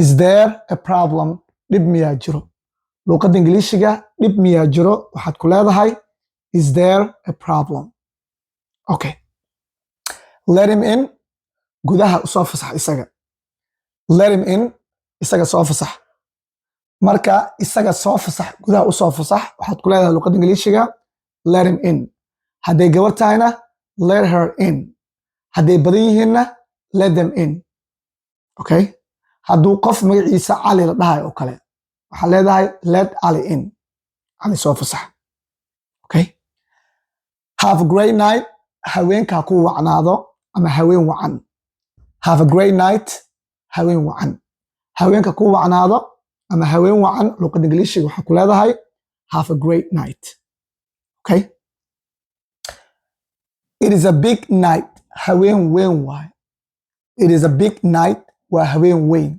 is there a problem dhib miyaa jiro luqadda ingiliishiga dhib miyaa jiro waxaad ku leedahay is there a problem okay let him in gudaha usoo fasax isaga let him in isaga soo fasax marka isaga soo fasax gudaha usoo fasax waxaad ku leedahay luqadda ingiliishiga let him in hadday gabar tahayna let her in hadday badan yihiinna let them in okay hadduu qof magaciisa cali la dhahay oo kale waxaa leedahay let Ali in cali soo fasax okay have a great night haweenka ku wacnaado ama haween wacan have a great night haween wacan haweenka ku wacnaado ama haween wacan luqadda ingiliishiga waxaa ku leedahay have a great night okay it is a big night haween weyn waaye it is a big night waa haween weyn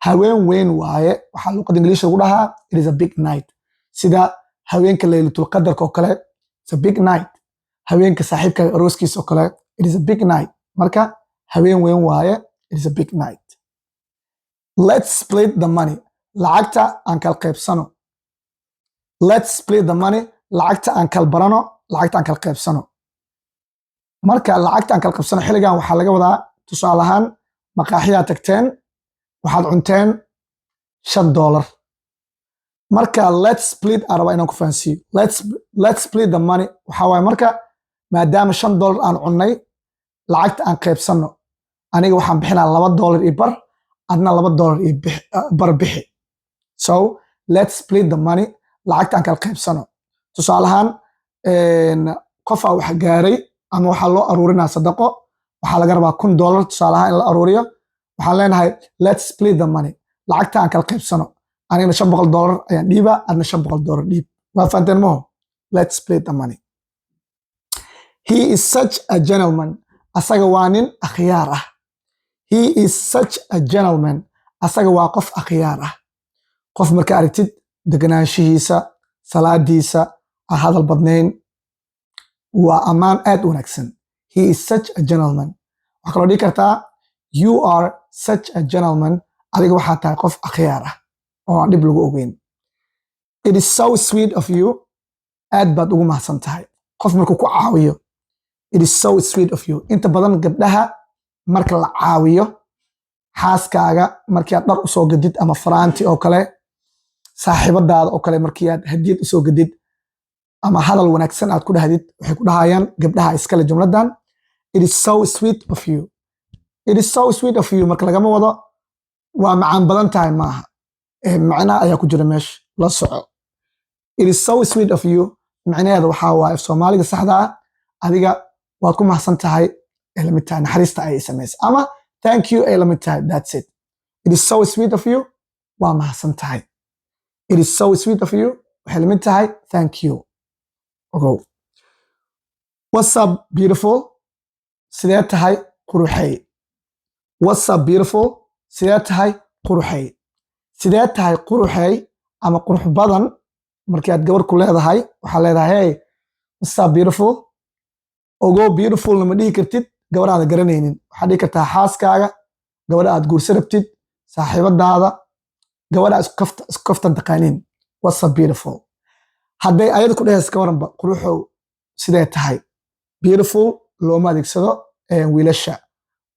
haween weyn waaye waxaa luqadda ingiliishiga lagu dhahaa it is a big night sida haweenka laylatul qadarka oo kale it's a big night haweenka saaxiibka arooskiisa oo kale it is a big night marka haween weyn waaye it is a big night let's split the money lacagta aan kala qaybsano let's split the money lacagta aan kala barano lacagta aan kala qaybsano marka lacagta aan kala qaybsano xilligan waxaa laga wadaa tusaale ahaan maqaaxiyaa tagteen waxaad cunteen $5 marka let's split aan rabaa inaan ku fahansiiyo let's split the money waxaa waaye marka maadaama $5 aan cunnay lacagta aan qaybsanno aniga waxaan bixinaa $2 iyo bar adna $2 iyo bar bixi so let's split the money lacagta aan kala qaybsano tusaale ahaan qofaa wax gaaray ama waxaa loo aruurinaa sadaqo waxaa laga rabaa $1,000 tusaale ahaan in la aruuriyo waxaan leenahay let's split the money lacagta aan kala qaybsano anigana $500 ayaan dhiibaa adna $500 dhiib waa fahanteen maho let's split the money he is such a gentleman asaga waa nin akhyaar ah he is such a gentleman asaga waa qof akhyaar ah qof marka aragtid deganaanshihiisa salaadiisa aan hadal badnayn waa ammaan aad u wanaagsan he is such a gentleman waxaa kaloo dhihi kartaa you are such a gentleman adiga waxaa tahay qof akhyaar ah oo aan dhib lagu ogeyn it is so sweet of you aad baad ugu mahadsan tahay qof markuu ku caawiyo it is so sweet of you inta badan gabdhaha marka la caawiyo xaaskaaga markii aad dhar usoo gadid ama faraanti oo kale saaxiibadaada oo kale markii aad hadiyad usoo gadid ama hadal wanaagsan aad ku dhahdid waxay ku dhahayaan gabdhaha iskale jumladan it is so sweet of you it is so sweet of you marka lagama wado waa macaan badan tahay maaha macna ayaa ku jira meesha la soco it is so sweet of you macnaheedu waxaa waaye Soomaaliga saxda ah adiga waad ku mahadsan tahay la mid tahay naxariista ay samaysay ama thank you la mid tahay that's it it is so sweet of you waa mahadsan tahay it is so sweet of you waxay la mid tahay thank you okay what's up beautiful sidee tahay quruxay what's up beautiful sidee tahay quruxay sidee tahay quruxay ama qurux badan markii aad gabar ku leedahay waxaa leedahay hey what's up beautiful ogo beautiful lama dhihi kartid gabadhaada garanaynin waxaa dhihi kartaa xaaskaaga gabadha aad guursa rabtid saaxiibadaada gabadha isku kaftan taqaaniin what's up beautiful hadday ayada ku dhehaysa ka waranba quruxow sidee tahay beautiful looma adeegsado wiilasha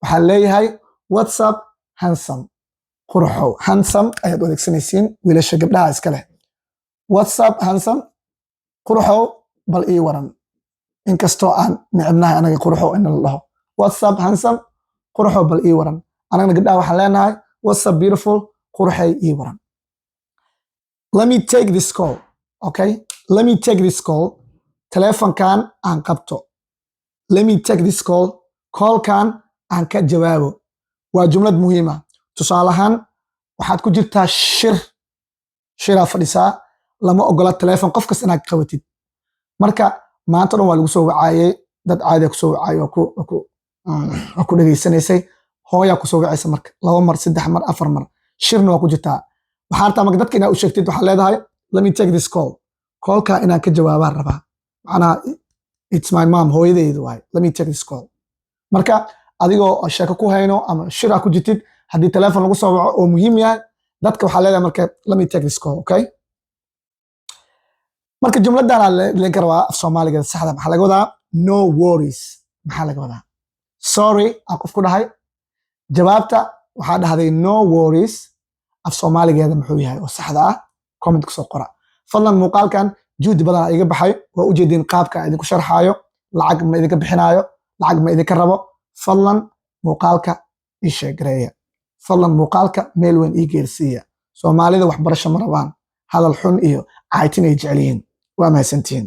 waxaa leeyahay what's up handsome quruxow handsome ayaad u adeegsanaysiin wiilasha gabdhaha iska leh what's up handsome quruxow bal ii waran inkastoo aan necebnahay anaga quruxow in la dhaho what's up handsome quruxow bal ii waran anagana gabdhaha waxaan leenahay what's up beautiful quruxay ii waran let me take this call okay let me take this call telefonkan aan qabto let me take this call callkan aan ka jawaabo waa jumlad muhiima tusaale ahaan waxaad ku jirtaa shiraa fadhisaa lama ogola telefon qof kasta inaad qabatid marka maanta dhan waa lagu soo wacaayay dad caadi ku soo wacay oo ku dhageysanaysay hooyaa ku soo wacaysa marka 2 mar 3 mar 4 mar shirna waa ku jirtaa waxaa rabtaa marka dadka inaad u sheegtid waxaa leedahay let me take this call callka inaan ka jawaabaan rabaa macnaha it's my mom hooyadeydu waay let me take this call marka adigoo sheeko ku hayno ama shiraa ku jirtid haddii telefoon lagu soo waco oo muhiim yahay dadka waxaa leedahay marka let me take this call, okay? marka jumladan laga rabaa af Soomaaliga saxda maxaa laga wadaa no worries maxaa laga wadaa sorry aan qof ku dhahay jawaabta waxaa dhahday no worries af Soomaaligeeda muxuu yahay oo saxda ah comment ku soo qora fadlan muuqaalkan juhdi badan iga baxay waa u jeedin qaabka idinku sharxaayo lacag ma idinka bixinaayo lacag ma idinka rabo fadlan muuqaalka ii sheegareeya fadlan muuqaalka meel weyn ii geersiiya Soomaalida wax barasho ma rabaan hadal xun iyo caytin ay jecel yihiin waa mahadsantihiin